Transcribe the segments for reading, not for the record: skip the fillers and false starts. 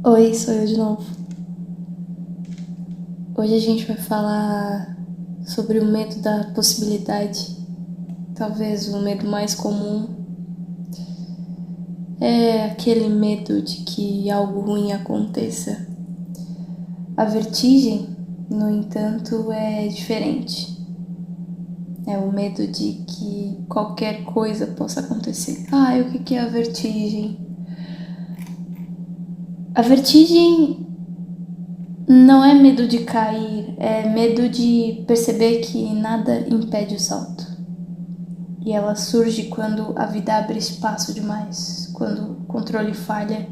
Oi, sou eu de novo. Hoje a gente vai falar sobre o medo da possibilidade. Talvez o medo mais comum é aquele medo de que algo ruim aconteça. A vertigem, no entanto, é diferente. É o medo de que qualquer coisa possa acontecer. O que é a vertigem? A vertigem não é medo de cair, é medo de perceber que nada impede o salto. E ela surge quando a vida abre espaço demais, quando o controle falha,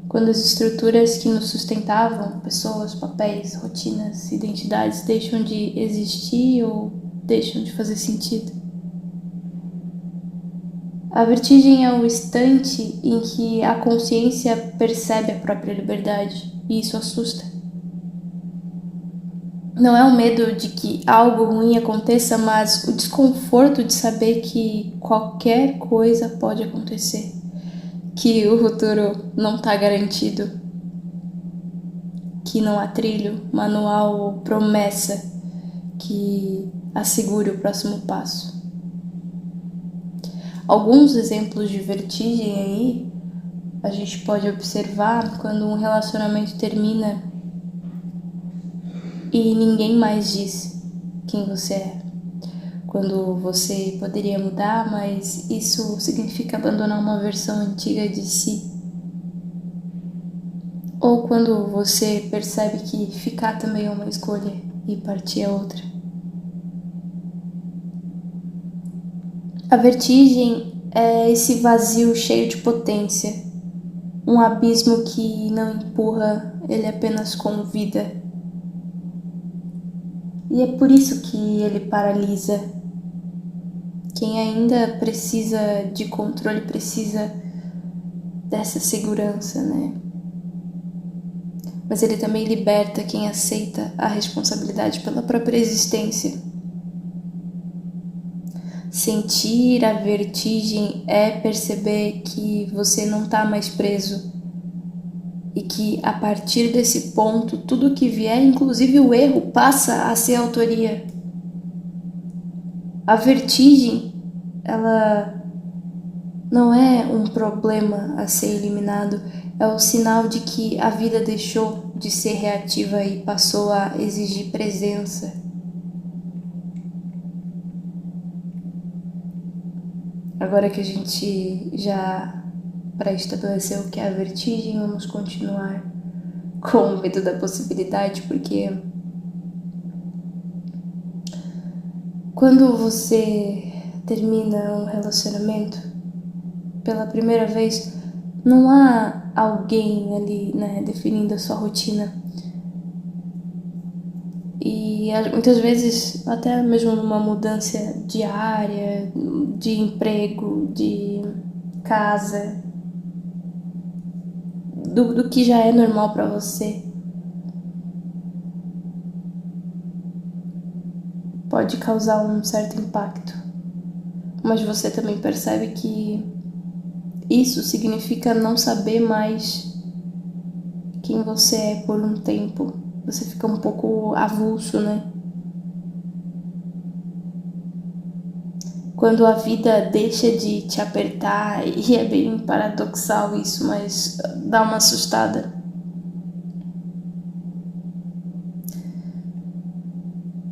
quando as estruturas que nos sustentavam, pessoas, papéis, rotinas, identidades, deixam de existir ou deixam de fazer sentido. A vertigem é o instante em que a consciência percebe a própria liberdade, e isso assusta. Não é o medo de que algo ruim aconteça, mas o desconforto de saber que qualquer coisa pode acontecer, que o futuro não está garantido, que não há trilho, manual ou promessa que assegure o próximo passo. Alguns exemplos de vertigem aí a gente pode observar quando um relacionamento termina e ninguém mais diz quem você é. Quando você poderia mudar, mas isso significa abandonar uma versão antiga de si. Ou quando você percebe que ficar também é uma escolha e partir é outra. A vertigem é esse vazio cheio de potência, um abismo que não empurra, ele apenas convida. E é por isso que ele paralisa. Quem ainda precisa de controle precisa dessa segurança, né? Mas ele também liberta quem aceita a responsabilidade pela própria existência. Sentir a vertigem é perceber que você não está mais preso e que a partir desse ponto tudo que vier, inclusive o erro, passa a ser autoria. A vertigem, ela não é um problema a ser eliminado, é o sinal de que a vida deixou de ser reativa e passou a exigir presença. Agora que a gente já pré-estabeleceu o que é a vertigem, vamos continuar com o medo da possibilidade, porque quando você termina um relacionamento pela primeira vez, não há alguém ali, né, definindo a sua rotina. E muitas vezes, até mesmo numa mudança diária, de emprego, de casa, do que já é normal para você, pode causar um certo impacto. Mas você também percebe que isso significa não saber mais quem você é por um tempo. Você fica um pouco avulso, né? Quando a vida deixa de te apertar, e é bem paradoxal isso, mas dá uma assustada.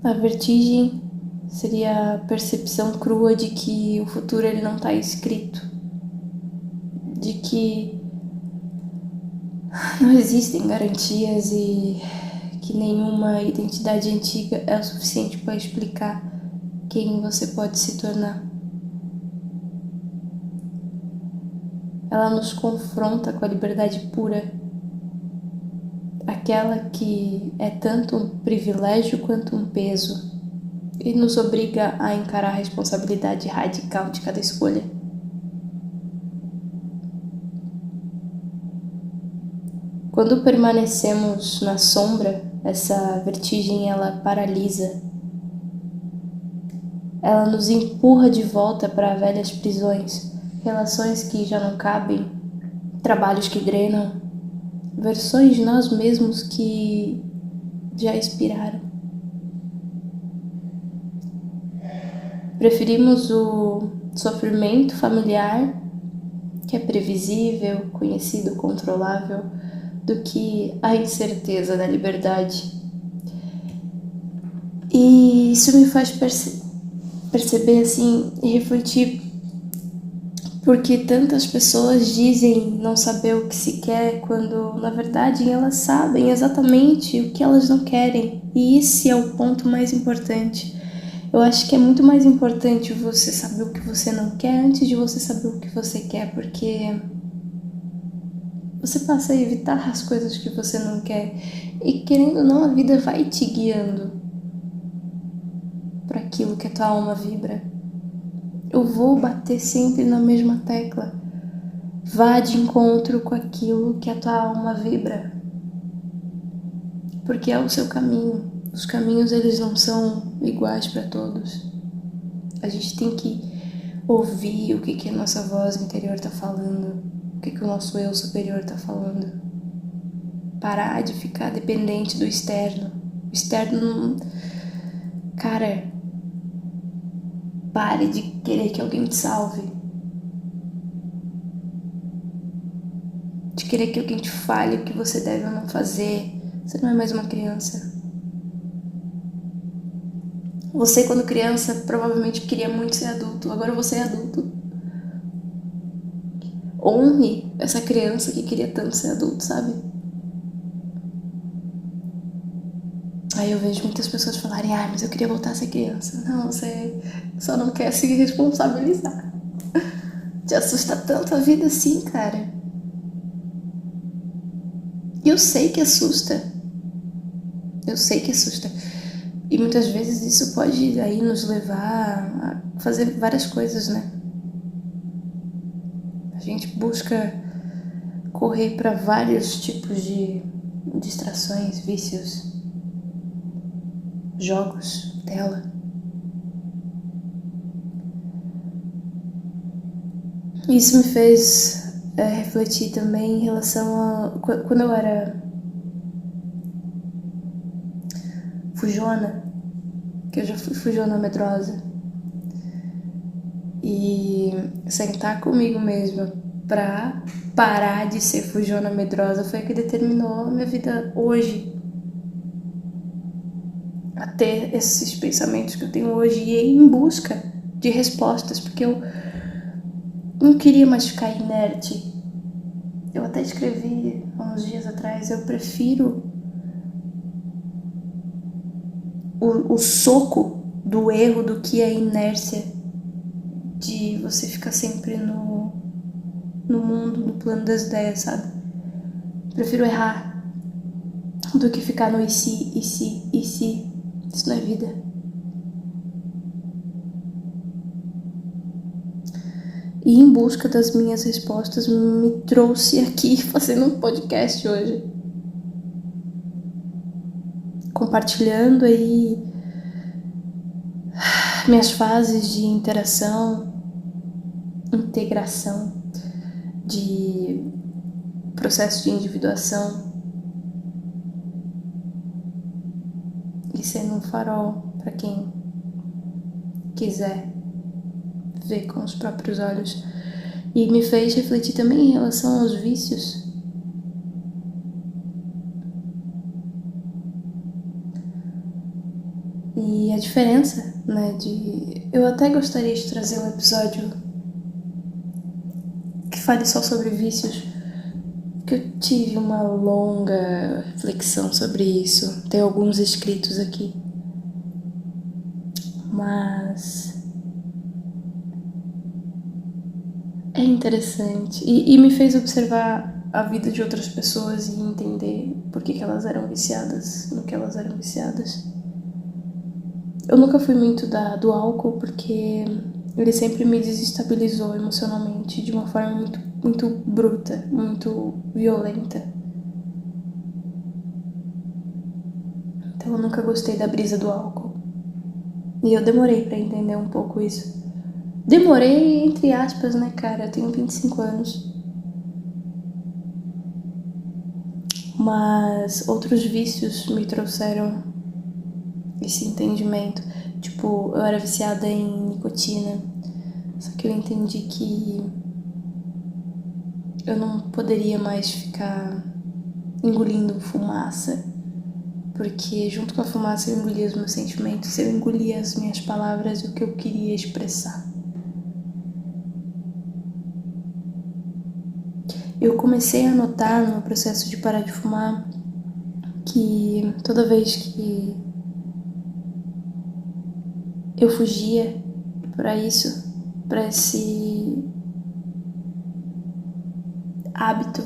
A vertigem seria a percepção crua de que o futuro ele não está escrito, de que não existem garantias e que nenhuma identidade antiga é o suficiente para explicar quem você pode se tornar. Ela nos confronta com a liberdade pura, aquela que é tanto um privilégio quanto um peso, e nos obriga a encarar a responsabilidade radical de cada escolha. Quando permanecemos na sombra, essa vertigem ela paralisa. Ela nos empurra de volta para velhas prisões, relações que já não cabem, trabalhos que drenam, versões de nós mesmos que já expiraram. Preferimos o sofrimento familiar, que é previsível, conhecido, controlável, do que a incerteza da liberdade. E isso me faz perceber assim e refletir porque tantas pessoas dizem não saber o que se quer quando na verdade elas sabem exatamente o que elas não querem, e esse é o ponto mais importante. Eu acho que é muito mais importante você saber o que você não quer antes de você saber o que você quer, porque você passa a evitar as coisas que você não quer e, querendo ou não, a vida vai te guiando para aquilo que a tua alma vibra. Eu vou bater sempre na mesma tecla. Vá de encontro com aquilo que a tua alma vibra, porque é o seu caminho. Os caminhos, eles não são iguais para todos. A gente tem que ouvir o que a nossa voz interior tá falando, o que o nosso eu superior tá falando. Parar de ficar dependente do externo. O externo não... Cara, pare de querer que alguém te salve. De querer que alguém te fale o que você deve ou não fazer. Você não é mais uma criança. Você, quando criança, provavelmente queria muito ser adulto. Agora você é adulto. Honre essa criança que queria tanto ser adulto, sabe? Aí eu vejo muitas pessoas falarem: ah, mas eu queria voltar a ser criança. Não, você só não quer se responsabilizar. Te assusta tanto a vida assim, cara. E eu sei que assusta. Eu sei que assusta. E muitas vezes isso pode aí nos levar a fazer várias coisas, né? A gente busca correr para vários tipos de distrações, vícios, jogos, tela. Isso me fez refletir também em relação a quando eu era fujona, que eu já fui fujona medrosa, e sentar comigo mesma pra parar de ser fujona medrosa foi o que determinou a minha vida hoje, a ter esses pensamentos que eu tenho hoje e ir em busca de respostas, porque eu não queria mais ficar inerte. Eu até escrevi há uns dias atrás: eu prefiro o soco do erro do que a inércia de você ficar sempre no mundo, no plano das ideias, sabe? Prefiro errar do que ficar no e se, e se, e se. Isso não é vida. E em busca das minhas respostas me trouxe aqui fazendo um podcast hoje, compartilhando aí minhas fases de interação, integração, de processo de individuação, e sendo um farol para quem quiser ver com os próprios olhos. E me fez refletir também em relação aos vícios. E a diferença, né, de... Eu até gostaria de trazer um episódio que fale só sobre vícios, porque eu tive uma longa reflexão sobre isso. Tem alguns escritos aqui. Mas é interessante. E me fez observar a vida de outras pessoas e entender por que elas eram viciadas no que elas eram viciadas. Eu nunca fui muito do álcool, porque ele sempre me desestabilizou emocionalmente de uma forma muito, muito bruta, muito violenta. Então eu nunca gostei da brisa do álcool. E eu demorei pra entender um pouco isso. Demorei, entre aspas, né, cara? Eu tenho 25 anos. Mas outros vícios me trouxeram esse entendimento. Tipo, eu era viciada em nicotina, só que eu entendi que eu não poderia mais ficar engolindo fumaça, porque junto com a fumaça eu engolia os meus sentimentos, eu engolia as minhas palavras e o que eu queria expressar. Eu comecei a notar no meu processo de parar de fumar que toda vez que eu fugia para isso, para esse hábito,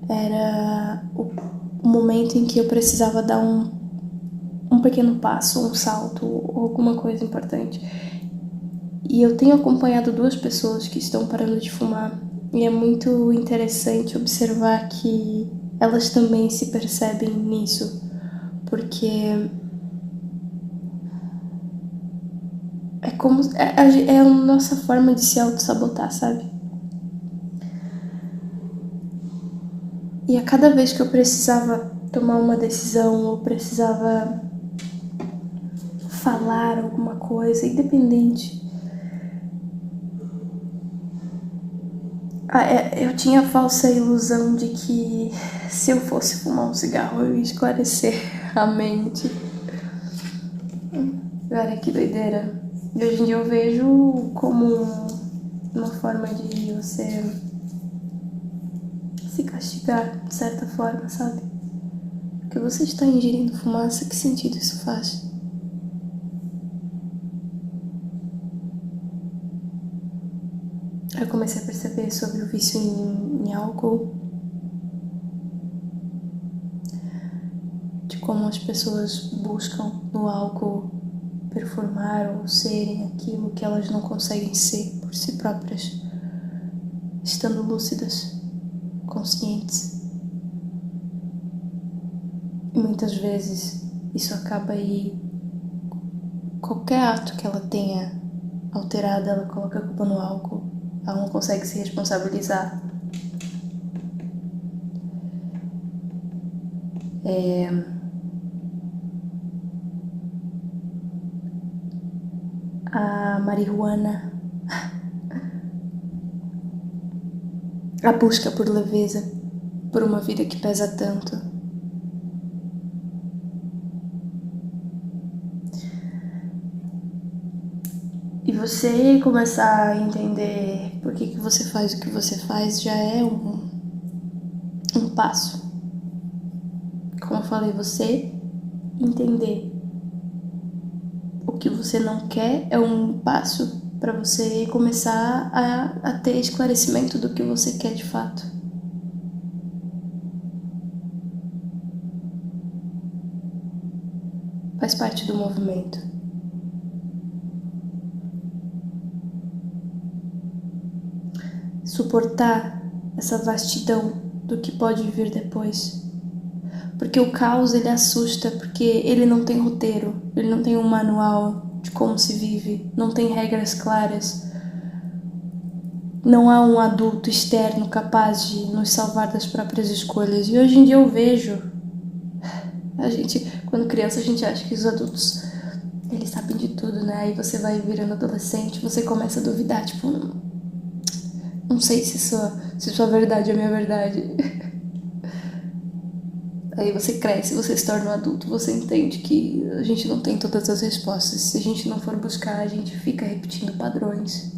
era o momento em que eu precisava dar um pequeno passo, um salto ou alguma coisa importante. E eu tenho acompanhado 2 pessoas que estão parando de fumar e é muito interessante observar que elas também se percebem nisso, porque é como é a nossa forma de se auto-sabotar, sabe? E a cada vez que eu precisava tomar uma decisão ou precisava falar alguma coisa, independente, eu tinha a falsa ilusão de que se eu fosse fumar um cigarro eu ia esclarecer a mente. Olha que doideira. E hoje em dia eu vejo como uma forma de você se castigar, de certa forma, sabe? Porque você está ingerindo fumaça, que sentido isso faz? Eu comecei a perceber sobre o vício em álcool, de como as pessoas buscam no álcool performar ou serem aquilo que elas não conseguem ser por si próprias, estando lúcidas, conscientes. E muitas vezes isso acaba aí, qualquer ato que ela tenha alterado, ela coloca a culpa no álcool, ela não consegue se responsabilizar. A marihuana, a busca por leveza, por uma vida que pesa tanto. E você começar a entender por que você faz o que você faz já é um passo. Como eu falei, você entender o que você não quer é um passo para você começar a ter esclarecimento do que você quer de fato. Faz parte do movimento. Suportar essa vastidão do que pode vir depois. Porque o caos, ele assusta, porque ele não tem roteiro, ele não tem um manual de como se vive, não tem regras claras. Não há um adulto externo capaz de nos salvar das próprias escolhas. E hoje em dia eu vejo, quando criança, a gente acha que os adultos, eles sabem de tudo, né? Aí você vai virando adolescente, você começa a duvidar, tipo, não sei se sua verdade é minha verdade. Aí você cresce, você se torna um adulto, você entende que a gente não tem todas as respostas. Se a gente não for buscar, a gente fica repetindo padrões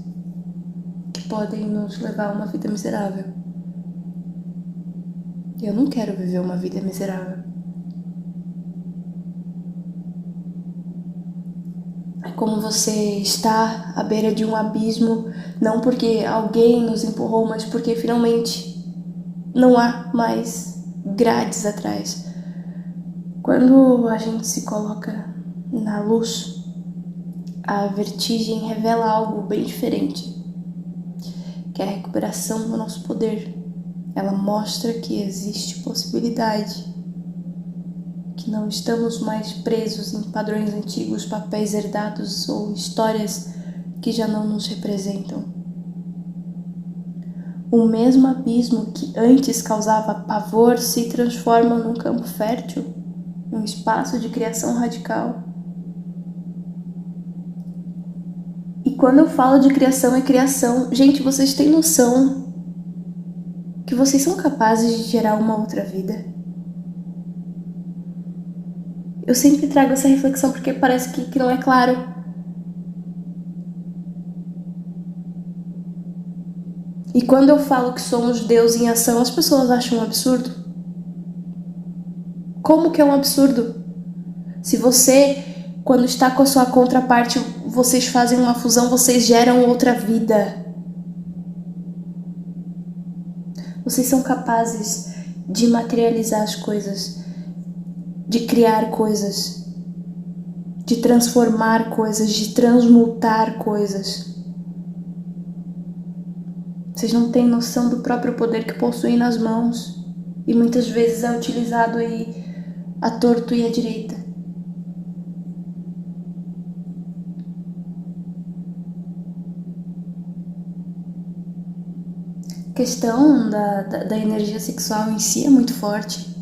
que podem nos levar a uma vida miserável. Eu não quero viver uma vida miserável. É como você estar à beira de um abismo, não porque alguém nos empurrou, mas porque finalmente não há mais grades atrás. Quando a gente se coloca na luz, a vertigem revela algo bem diferente, que é a recuperação do nosso poder. Ela mostra que existe possibilidade, que não estamos mais presos em padrões antigos, papéis herdados ou histórias que já não nos representam. O mesmo abismo que antes causava pavor se transforma num campo fértil, um espaço de criação radical. E quando eu falo de criação, é criação. Gente, vocês têm noção que vocês são capazes de gerar uma outra vida? Eu sempre trago essa reflexão porque parece que não é claro. E quando eu falo que somos Deus em ação, as pessoas acham um absurdo. Como que é um absurdo? Se você, quando está com a sua contraparte, vocês fazem uma fusão, vocês geram outra vida. Vocês são capazes de materializar as coisas, de criar coisas, de transformar coisas, de transmutar coisas. Vocês não têm noção do próprio poder que possuem nas mãos e muitas vezes é utilizado aí à torto e à direita. A questão da energia sexual em si é muito forte.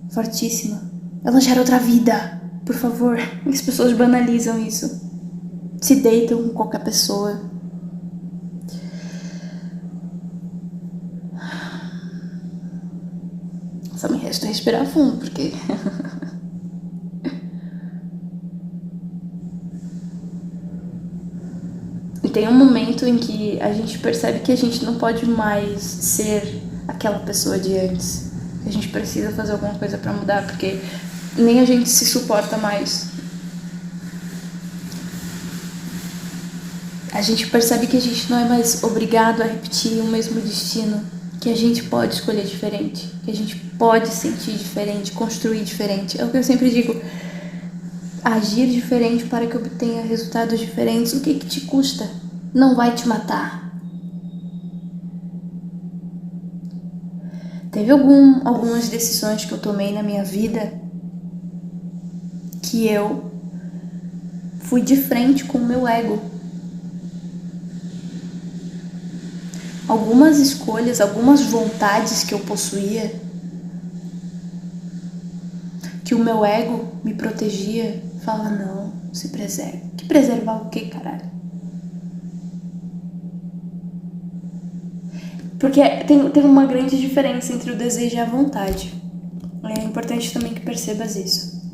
Fortíssima. Ela gera outra vida, por favor. As pessoas banalizam isso. Se deitam com qualquer pessoa. Só me resta respirar fundo, porque... E tem um momento em que a gente percebe que a gente não pode mais ser aquela pessoa de antes. A gente precisa fazer alguma coisa pra mudar, porque nem a gente se suporta mais. A gente percebe que a gente não é mais obrigado a repetir o mesmo destino, que a gente pode escolher diferente, que a gente pode sentir diferente, construir diferente. É o que eu sempre digo, agir diferente para que obtenha resultados diferentes. O que te custa? Não vai te matar. Teve algumas decisões que eu tomei na minha vida que eu fui de frente com o meu ego. Algumas escolhas, algumas vontades que eu possuía, que o meu ego me protegia, falava, não, se preserva. Que preservar o que, caralho? Porque tem uma grande diferença entre o desejo e a vontade. É importante também que percebas isso.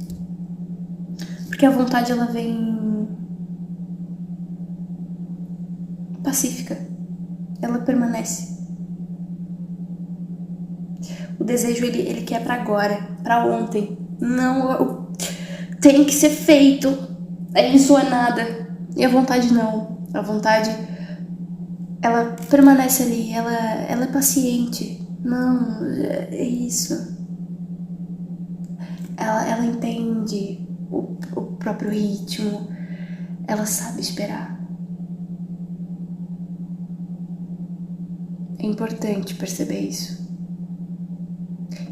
Porque a vontade, ela vem pacífica. Ela permanece. O desejo, ele quer pra agora, pra ontem. Não, tem que ser feito. Isso ou é nada. E a vontade não. A vontade, ela permanece ali, ela é paciente. Não, é isso. Ela entende o próprio ritmo. Ela sabe esperar. É importante perceber isso.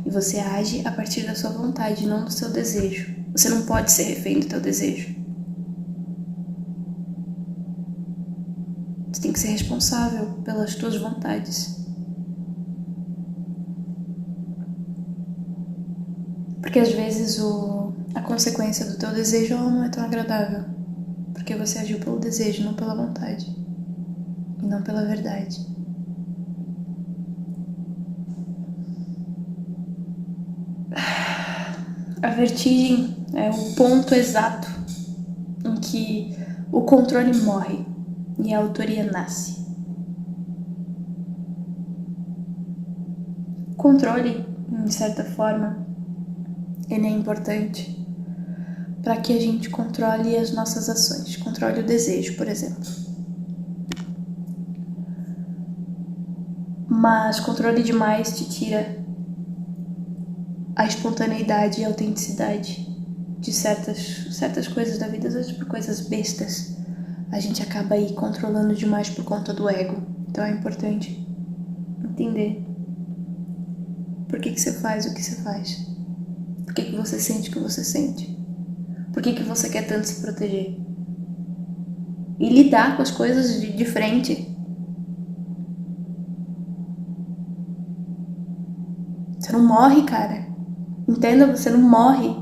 E você age a partir da sua vontade, não do seu desejo. Você não pode ser refém do teu desejo. Você tem que ser responsável pelas tuas vontades. Porque às vezes a consequência do teu desejo não é tão agradável. Porque você agiu pelo desejo, não pela vontade. E não pela verdade. A vertigem é o ponto exato em que o controle morre e a autoria nasce. O controle, de certa forma, ele é importante para que a gente controle as nossas ações, controle o desejo, por exemplo. Mas controle demais te tira a espontaneidade e a autenticidade de certas coisas da vida, às vezes por coisas bestas. A gente acaba aí controlando demais por conta do ego. Então é importante entender por que você faz o que você faz. Por que você sente o que você sente. Por que você quer tanto se proteger. E lidar com as coisas de frente. Você não morre, cara. Entenda, você não morre.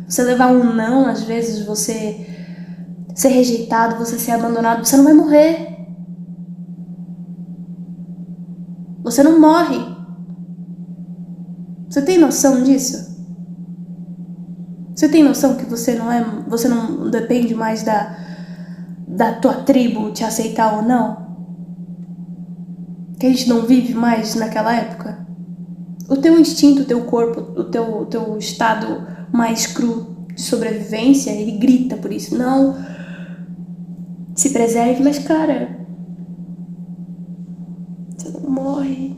Você levar um não, às vezes você ser rejeitado, você ser abandonado, você não vai morrer. Você não morre. Você tem noção disso? Você tem noção que você não depende mais da tua tribo te aceitar ou não? Que a gente não vive mais naquela época? O teu instinto, o teu corpo, o teu estado mais cru de sobrevivência, ele grita por isso. Não, se preserve, mas cara, você não morre.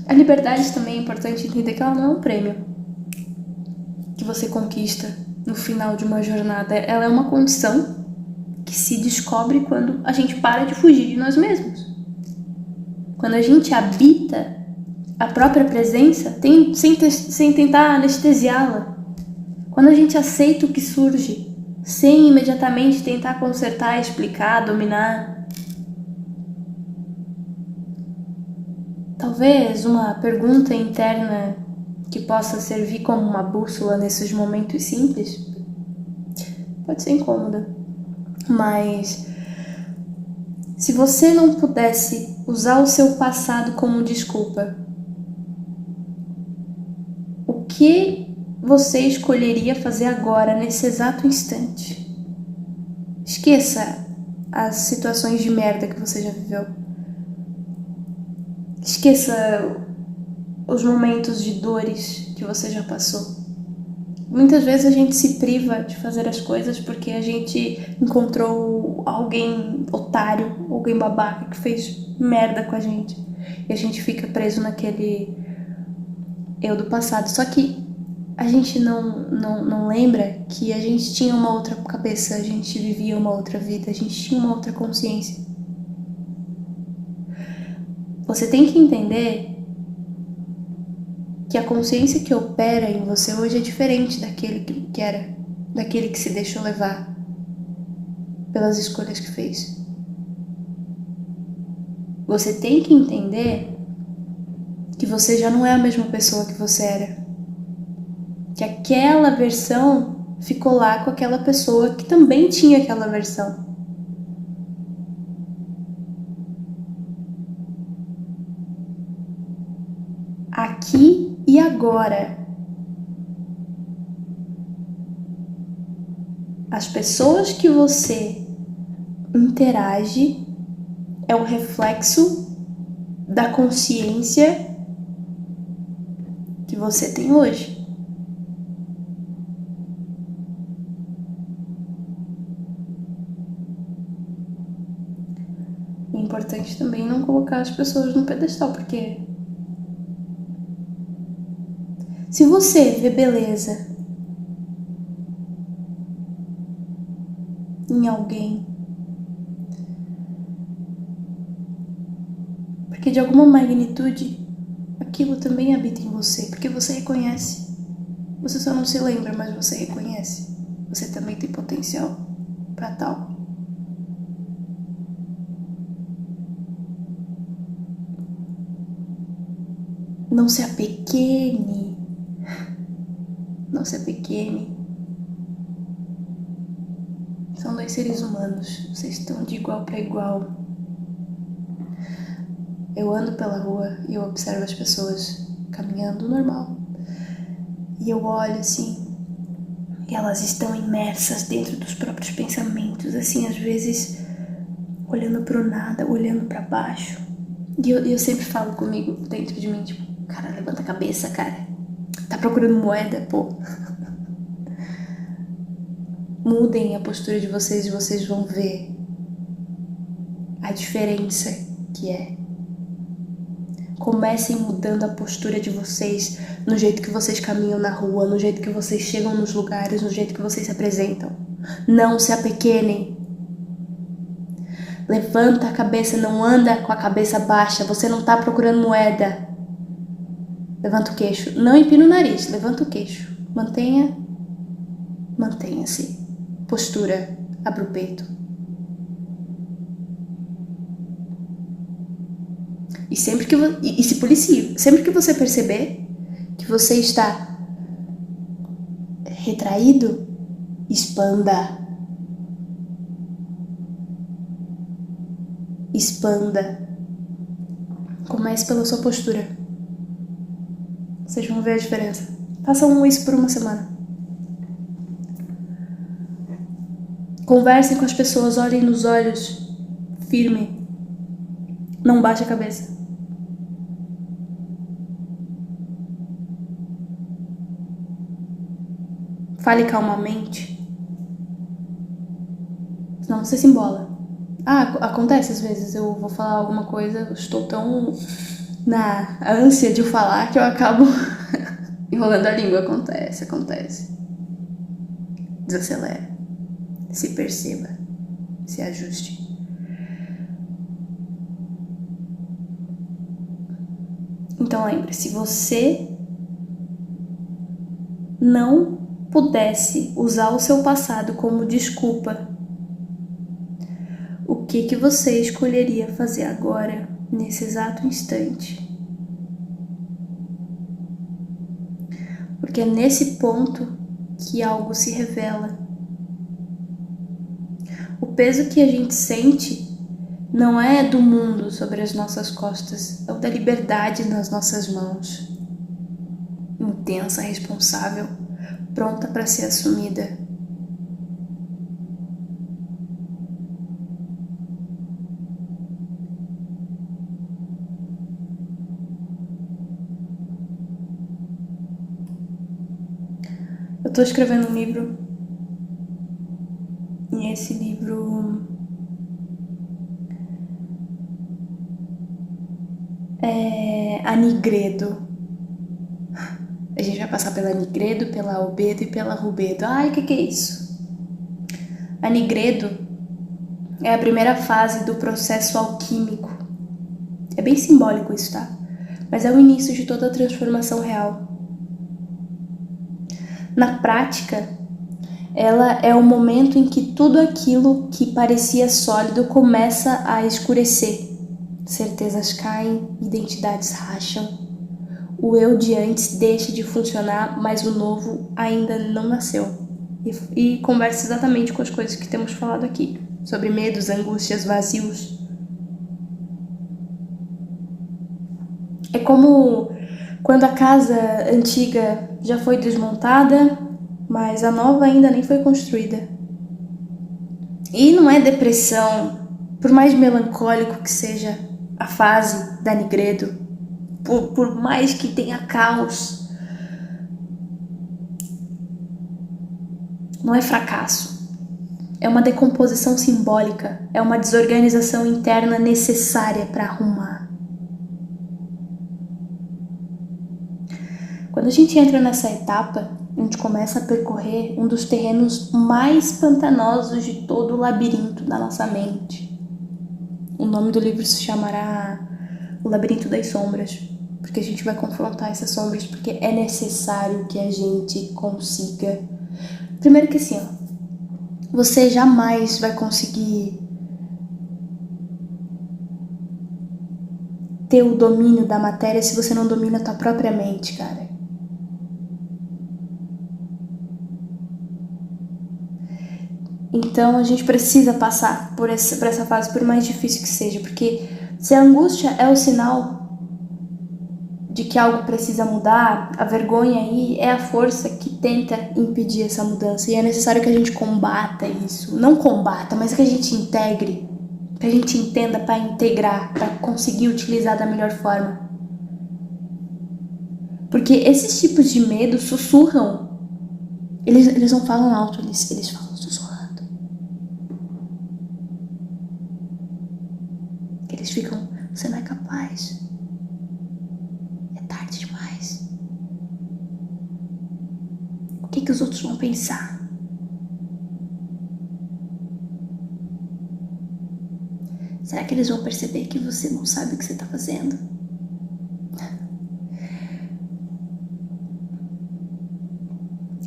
A liberdade também é importante entender que ela não é um prêmio que você conquista no final de uma jornada. Ela é uma condição que se descobre quando a gente para de fugir de nós mesmos. Quando a gente habita a própria presença sem tentar anestesiá-la. Quando a gente aceita o que surge, sem imediatamente tentar consertar, explicar, dominar. Talvez uma pergunta interna que possa servir como uma bússola nesses momentos simples pode ser incômoda, mas se você não pudesse usar o seu passado como desculpa, o que você escolheria fazer agora, nesse exato instante? Esqueça as situações de merda que você já viveu. Esqueça os momentos de dores que você já passou. Muitas vezes a gente se priva de fazer as coisas porque a gente encontrou alguém otário, alguém babaca que fez merda com a gente. E a gente fica preso naquele eu do passado. Só que a gente não lembra que a gente tinha uma outra cabeça, a gente vivia uma outra vida, a gente tinha uma outra consciência. Você tem que entender que a consciência que opera em você hoje é diferente daquele que se deixou levar pelas escolhas que fez. Você tem que entender que você já não é a mesma pessoa que você era. Que aquela versão ficou lá com aquela pessoa que também tinha aquela versão. Aqui e agora. As pessoas que você interage é um reflexo da consciência que você tem hoje. É importante também não colocar as pessoas no pedestal, porque se você vê beleza em alguém, porque de alguma magnitude aquilo também habita em você, porque você reconhece. Você só não se lembra, mas você reconhece. Você também tem potencial para tal. Não se apequene. Não se apequene. São dois seres humanos. Vocês estão de igual para igual. Eu ando pela rua e eu observo as pessoas caminhando normal. E eu olho assim, e elas estão imersas dentro dos próprios pensamentos, assim, às vezes olhando pro nada, olhando para baixo. E eu sempre falo comigo dentro de mim, tipo, cara, levanta a cabeça, cara. Tá procurando moeda, pô. Mudem a postura de vocês e vocês vão ver a diferença que é. Comecem mudando a postura de vocês no jeito que vocês caminham na rua, no jeito que vocês chegam nos lugares, no jeito que vocês se apresentam. Não se apequenem. Levanta a cabeça, não anda com a cabeça baixa. Você não tá procurando moeda. Levanta o queixo. Não empina o nariz, levanta o queixo. Mantenha-se. Postura, abra o peito. E se policie. Sempre que você perceber que você está retraído, expanda. Expanda. Comece pela sua postura. Vocês vão ver a diferença. Façam isso por uma semana. Conversem com as pessoas, olhem nos olhos, firme. Não baixe a cabeça. Fale calmamente. Senão você se embola. Acontece às vezes. Eu vou falar alguma coisa, eu estou tão na ânsia de falar que eu acabo enrolando a língua. Acontece. Desacelera. Se perceba. Se ajuste. Então lembre-se, se você não pudesse usar o seu passado como desculpa, o que você escolheria fazer agora, nesse exato instante? Porque é nesse ponto que algo se revela. O peso que a gente sente não é do mundo sobre as nossas costas, é o da liberdade nas nossas mãos. Intensa, responsável, pronta para ser assumida. Eu estou escrevendo um livro e esse livro é a Nigredo. A gente vai passar pela Nigredo, pela Albedo e pela Rubedo. Ai, o que é isso? A Nigredo é a primeira fase do processo alquímico. É bem simbólico isso, tá? Mas é o início de toda a transformação real. Na prática, ela é o momento em que tudo aquilo que parecia sólido começa a escurecer. Certezas caem, identidades racham. O eu de antes deixa de funcionar, mas o novo ainda não nasceu. E conversa exatamente com as coisas que temos falado aqui, sobre medos, angústias, vazios. É como quando a casa antiga já foi desmontada, mas a nova ainda nem foi construída. E não é depressão, por mais melancólico que seja a fase da Nigredo, por mais que tenha caos, não é fracasso. É uma decomposição simbólica, é uma desorganização interna necessária para arrumar. Quando a gente entra nessa etapa, a gente começa a percorrer um dos terrenos mais pantanosos de todo o labirinto da nossa mente. O nome do livro se chamará O Labirinto das Sombras, porque a gente vai confrontar essas sombras, porque é necessário que a gente consiga. Primeiro que assim, você jamais vai conseguir ter o domínio da matéria se você não domina a tua própria mente, cara. Então a gente precisa passar por essa fase, por mais difícil que seja, porque se a angústia é o sinal de que algo precisa mudar, a vergonha aí é a força que tenta impedir essa mudança. E é necessário que a gente combata isso. Não combata, mas que a gente integre, que a gente entenda para integrar, para conseguir utilizar da melhor forma. Porque esses tipos de medo sussurram. Eles não falam alto, eles falam sussurrando. Eles ficam, você não é capaz. É tarde demais. O que os outros vão pensar? Será que eles vão perceber que você não sabe o que você está fazendo?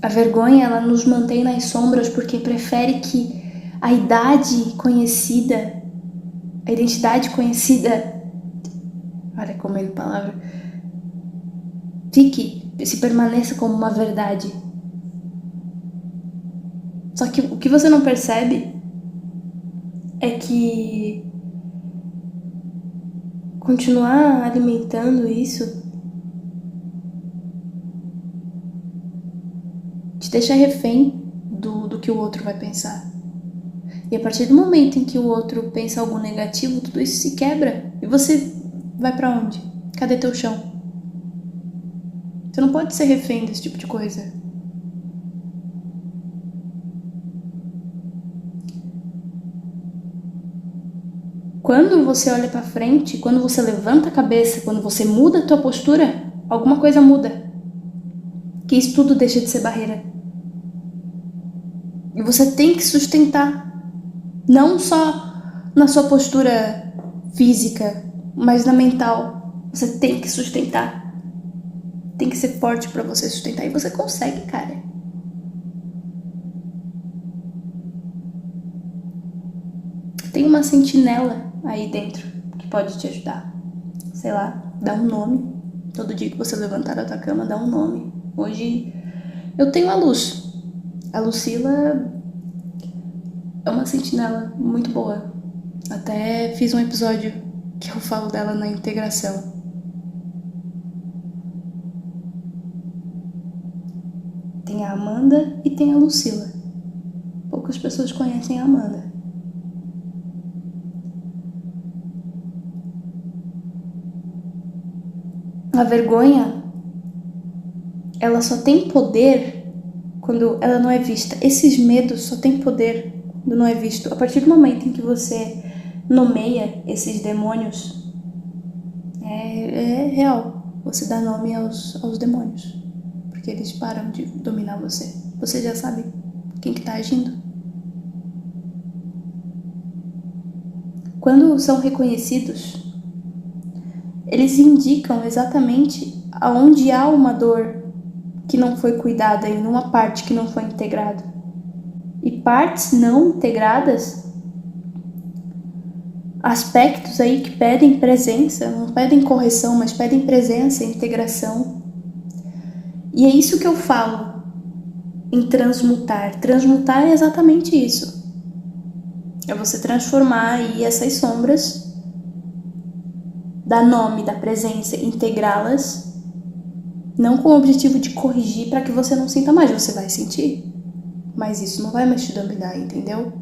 A vergonha, ela nos mantém nas sombras porque prefere que a idade conhecida, a identidade conhecida Olha, comendo palavra. Se permaneça como uma verdade. Só que o que você não percebe é que continuar alimentando isso te deixa refém do que o outro vai pensar. E a partir do momento em que o outro pensa algo negativo, tudo isso se quebra. E você vai pra onde? Cadê teu chão? Você não pode ser refém desse tipo de coisa. Quando você olha pra frente, quando você levanta a cabeça, quando você muda a tua postura, alguma coisa muda. Que isso tudo deixa de ser barreira. E você tem que sustentar. Não só na sua postura física, mas na mental. Você tem que sustentar. Tem que ser forte pra você sustentar. E você consegue, cara. Tem uma sentinela aí dentro que pode te ajudar. Sei lá, dá um nome. Todo dia que você levantar da tua cama, dá um nome. Hoje eu tenho a Luz. A Lucila é uma sentinela muito boa. Até fiz um episódio que eu falo dela na integração. Tem a Amanda e tem a Lucila. Poucas pessoas conhecem a Amanda. A vergonha, ela só tem poder quando ela não é vista. Esses medos só tem poder quando não é visto. A partir do momento em que você nomeia esses demônios, é real. Você dá nome aos demônios. Porque eles param de dominar você. Você já sabe quem que tá agindo. Quando são reconhecidos, eles indicam exatamente aonde há uma dor que não foi cuidada em uma parte que não foi integrada. E partes não integradas, aspectos aí que pedem presença, não pedem correção, mas pedem presença, integração. E é isso que eu falo em transmutar. Transmutar é exatamente isso. É você transformar aí essas sombras, dar nome, dar presença, integrá-las, não com o objetivo de corrigir para que você não sinta mais. Você vai sentir, mas isso não vai mais te dominar, entendeu?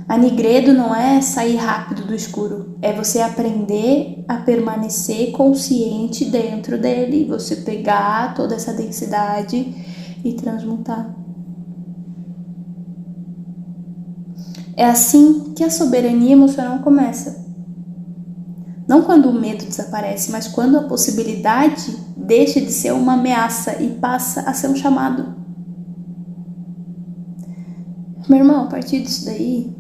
A Nigredo não é sair rápido do escuro, é você aprender a permanecer consciente dentro dele, você pegar toda essa densidade e transmutar. É assim que a soberania emocional começa. Não quando o medo desaparece, mas quando a possibilidade deixa de ser uma ameaça e passa a ser um chamado. Meu irmão, a partir disso daí,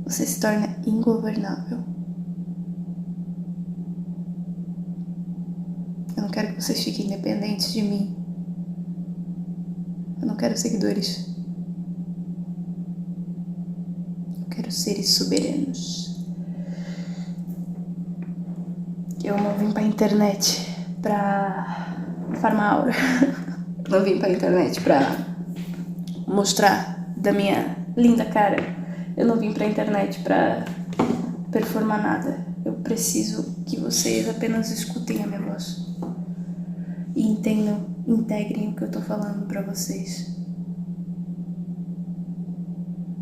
você se torna ingovernável. Eu não quero que vocês fiquem independentes de mim. Eu não quero seguidores. Eu quero seres soberanos. Eu não vim pra internet pra farmar aura. Eu não vim pra internet pra mostrar da minha linda cara. Eu não vim pra internet pra performar nada. Eu preciso que vocês apenas escutem a minha voz e entendam, integrem o que eu tô falando pra vocês.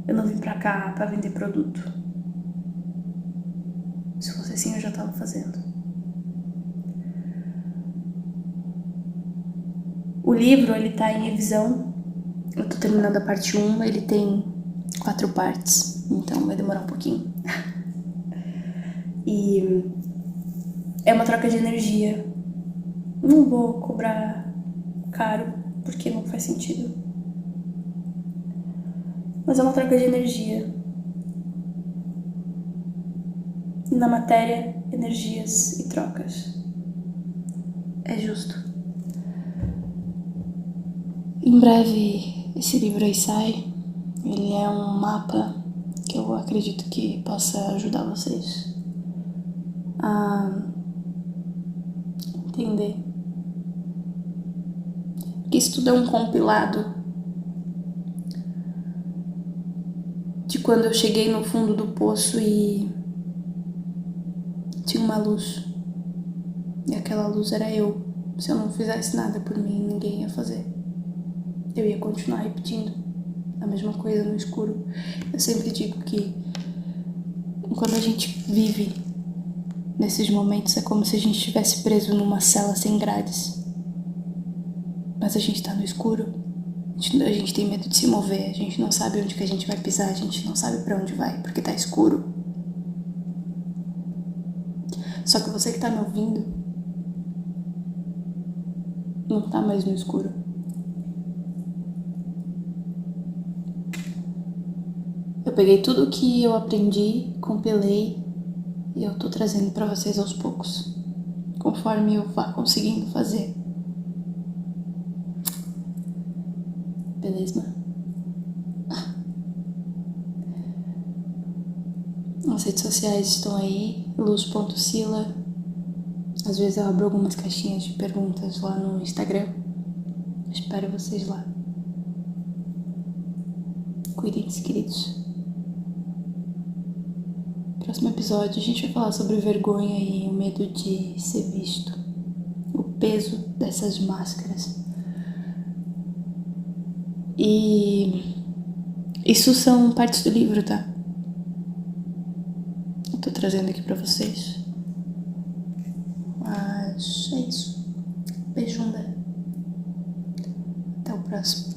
Eu não vim pra cá pra vender produto. Se fosse assim, eu já tava fazendo. O livro, ele tá em revisão. Eu tô terminando a parte 1, ele tem 4 partes, então vai demorar um pouquinho. E é uma troca de energia. Não vou cobrar caro, porque não faz sentido. Mas é uma troca de energia. E na matéria, energias e trocas. É justo. Em breve esse livro aí sai. Ele é um mapa que eu acredito que possa ajudar vocês a entender que isso tudo é um compilado de quando eu cheguei no fundo do poço e tinha uma luz. E aquela luz era eu. Se eu não fizesse nada por mim, ninguém ia fazer. Eu ia continuar repetindo a mesma coisa no escuro. Eu sempre digo que quando a gente vive nesses momentos é como se a gente estivesse preso numa cela sem grades. Mas a gente tá no escuro. A gente tem medo de se mover. A gente não sabe onde que a gente vai pisar. A gente não sabe pra onde vai, porque tá escuro. Só que você que tá me ouvindo não tá mais no escuro. Eu peguei tudo que eu aprendi, compilei e eu tô trazendo pra vocês aos poucos, conforme eu vá conseguindo fazer. Beleza? As redes sociais estão aí, luz.sila. Às vezes eu abro algumas caixinhas de perguntas lá no Instagram. Espero vocês lá. Cuidem-se, queridos. Próximo episódio a gente vai falar sobre vergonha e o medo de ser visto. O peso dessas máscaras. E isso são partes do livro, tá? Eu tô trazendo aqui pra vocês. Mas é isso. Beijunda. Até o próximo.